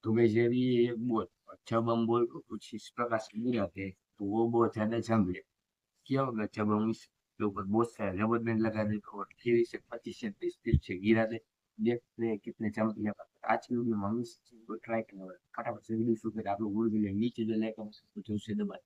तो गैस यदि ये बॉल, जब हम बॉल को कुछ इस प्रकार से गिराते हैं तो वो बहुत ज्यादा जम ले। क्या होगा जब हम इसके ऊपर बहुत सारे रबर बैंड लगा दे और फिर इसे 25 से 30 फीट से गिरा दे, देखते हैं कितने चमक लगा। आज की वीडियो में हम इस चीज को ट्राई करेंगे। फटाफट से वीडियो शुरू करें। आप लोग वीडियो के लिए नीचे जो लाइक कुछ उसे दबाएं।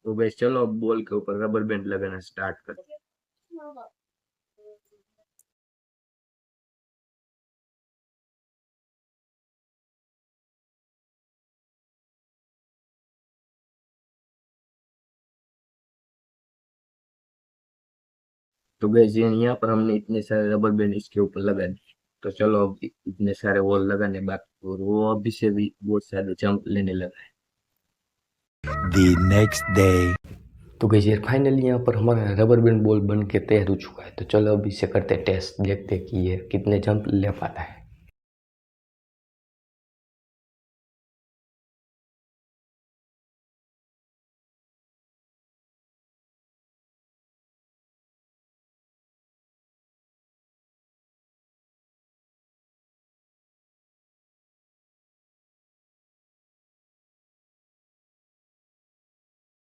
तो गैस चलो अब बॉल के ऊपर रबर बैंड लगाना स्टार्ट करते हैं। तो गैस यहाँ पर हमने इतने सारे रबर बैंड इसके ऊपर लगा दिए। तो चलो अब इतने सारे वॉल लगाने बाकी और वो अभी से भी बहुत सारे जंप लेने लगा है। The next day. तो गैस यार फाइनली यहाँ पर हमारा रबर बैंड बॉल बन के तैयार हो चुका है। तो चलो अब इसे करते टेस्ट, देखते हैं कि ये कितने जंप ले पाता है।